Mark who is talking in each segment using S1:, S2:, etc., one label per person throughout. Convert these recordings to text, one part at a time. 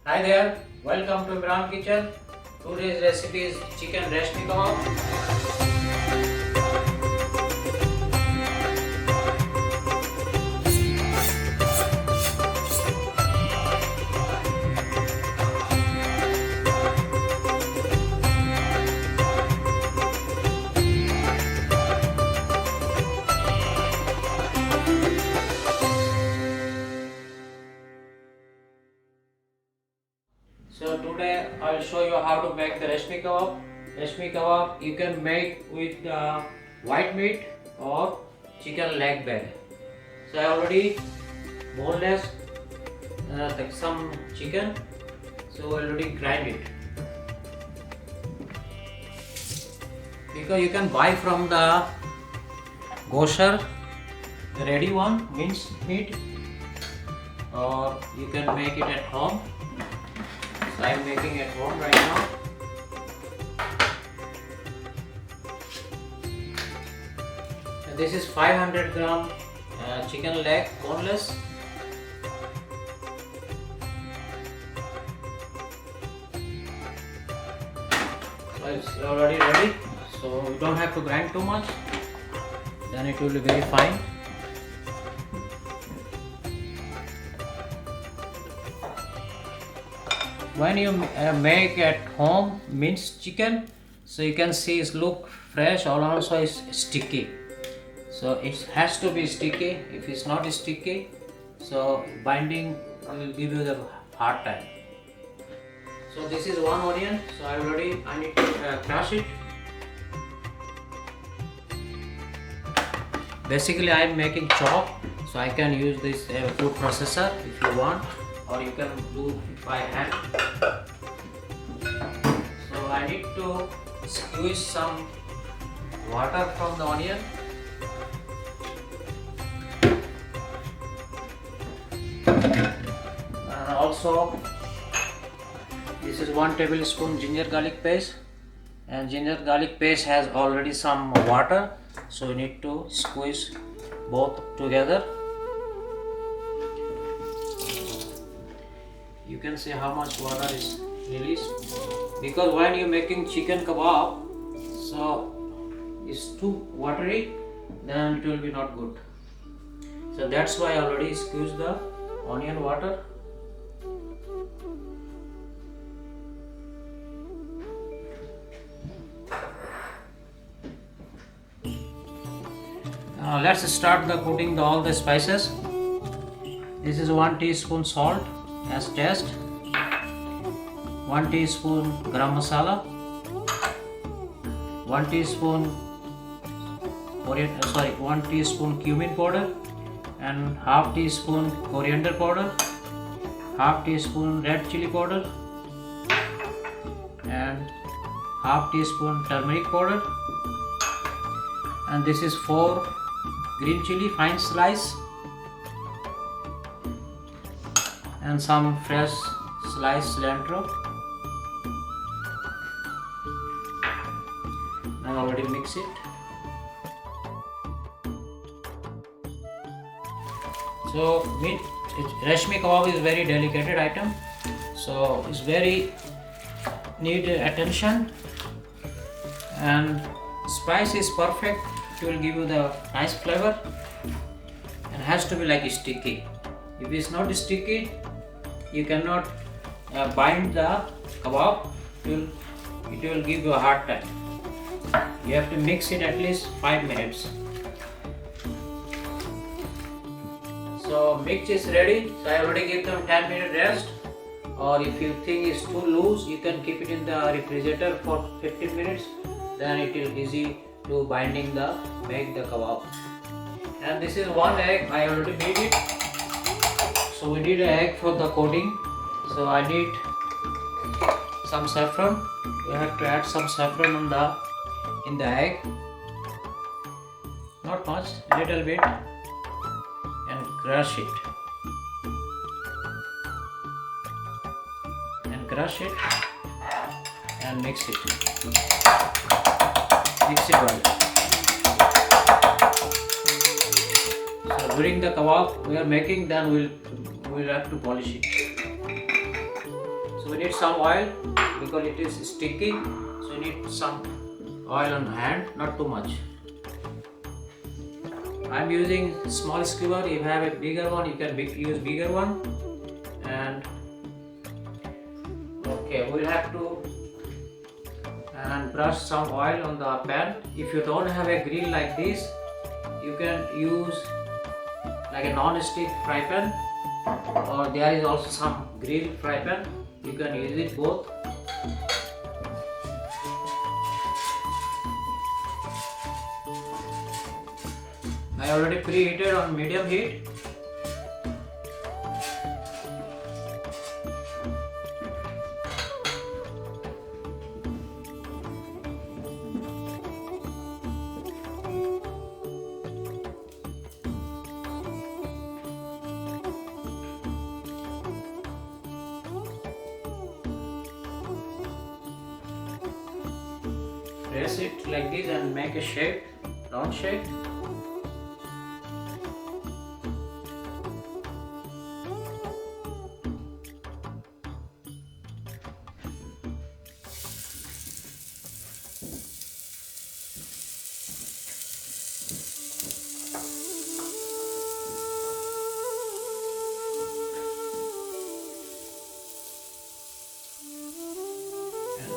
S1: Hi there, welcome to Imran Kitchen. Today's recipe is chicken rashmi kebab. So today I'll show you how to make the rashmi kebab. Rashmi kebab you can make with white meat or chicken leg bag. So I already boneless like some chicken. So I already grind it. Because you can buy from the kosher the ready one minced meat, or you can make it at home. So I am making at home right now. And this is 500 gram chicken leg boneless. So it's already ready. So you don't have to grind too much. Then it will be very fine. When you make at home minced chicken, so you can see it look fresh, or also is sticky. So it has to be sticky. If it's not sticky, so binding will give you the hard time. So this is one onion. So I need to crush it. Basically I am making chop, so I can use this food processor if you want, or you can do it by hand. So I need to squeeze some water from the onion. And also this is 1 tablespoon ginger garlic paste, and ginger garlic paste has already some water, so you need to squeeze both together. You can see how much water is released, because when you're making chicken kebab, so it's too watery, then it will be not good. So that's why I already squeezed the onion water. Now let's start the putting all the spices. This is 1 teaspoon salt as taste, 1 teaspoon garam masala, 1 teaspoon 1 teaspoon cumin powder, and half teaspoon coriander powder, half teaspoon red chili powder, and half teaspoon turmeric powder, and this is 4 green chili fine slice, and some fresh sliced cilantro. I already mix it. So rashmi kebab is very delicate item, so it's very need attention, and spice is perfect. It will give you the nice flavor, and has to be like sticky. If it's not sticky, you cannot bind the kebab. It will give you a hard time. You have to mix it at least 5 minutes. So mix is ready. So I already gave them 10-minute rest. Or if you think it's too loose, you can keep it in the refrigerator for 15 minutes. Then it will easy to make the kebab. And this is 1 egg. I already made it. So we need an egg for the coating. So I need some saffron. We have to add some saffron in the egg. Not much, little bit, and crush it. And mix it. Mix it well. So during the kebab we are making, then we'll have to polish it. you need some oil because it is sticky, so you need some oil on hand, not too much. I'm using small skewer. If you have a bigger one, you can use bigger one. And okay, we'll have to brush some oil on the pan. If you don't have a grill like this, you can use like a non-stick fry pan, or there is also some grill fry pan. You can use it both. I already preheated on medium heat. Press it like this and make a shape, round shape.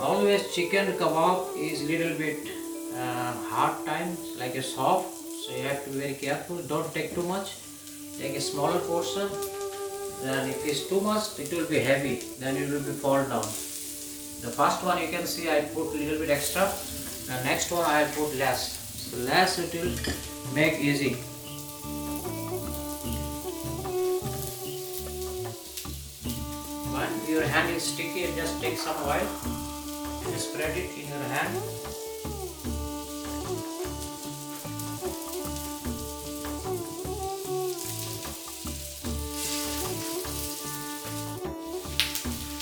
S1: Always chicken kebab is little bit hard times, like a soft, so you have to be very careful. Don't take too much, take a smaller portion. Then if it's too much, it will be heavy, then it will be fall down. The first one you can see I put little bit extra, the next one I put less, so less it will make easy. When your hand is sticky, just take some oil and spread it in your hand.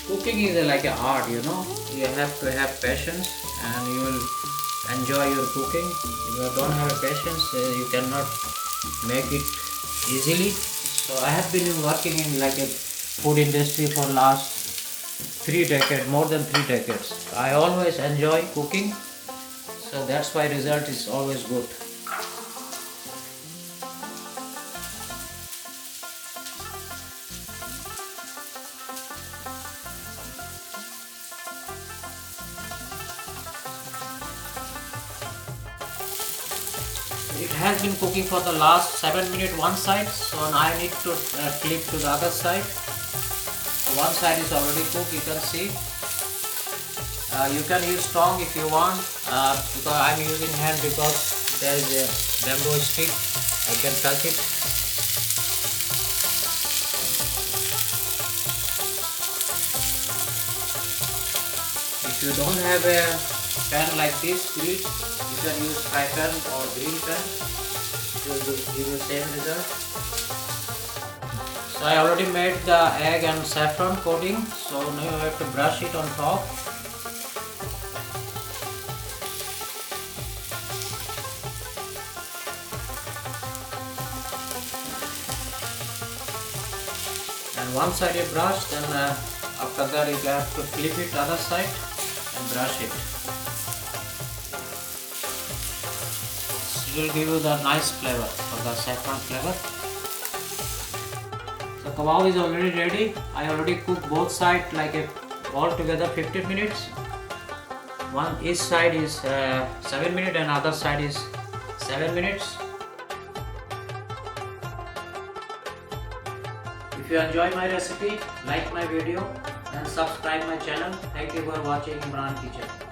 S1: Cooking is like a art, you know. You have to have patience and you will enjoy your cooking. If you don't have patience, you cannot make it easily. So I have been working in like a food industry for last 3 decades, more than 3 decades. I always enjoy cooking, so that's why result is always good. It has been cooking for the last 7 minutes one side, so now I need to flip to the other side. So one side is already cooked, you can see. You can use tong if you want, because I am using hand because there is a bamboo stick, I can touch it. If you don't have a pan like this, grill, you can use fry pan or grill pan. It will give you the same result. So I already made the egg and saffron coating, so now you have to brush it on top. And one side you brush, then after that you have to flip it other side and brush it. It will give you the nice flavor, or the saffron flavor. The kebab is already ready. I already cooked both sides like all together 15 minutes. Each side is 7 minutes and other side is 7 minutes. If you enjoy my recipe, like my video and subscribe my channel. Thank you for watching Imran Kitchen.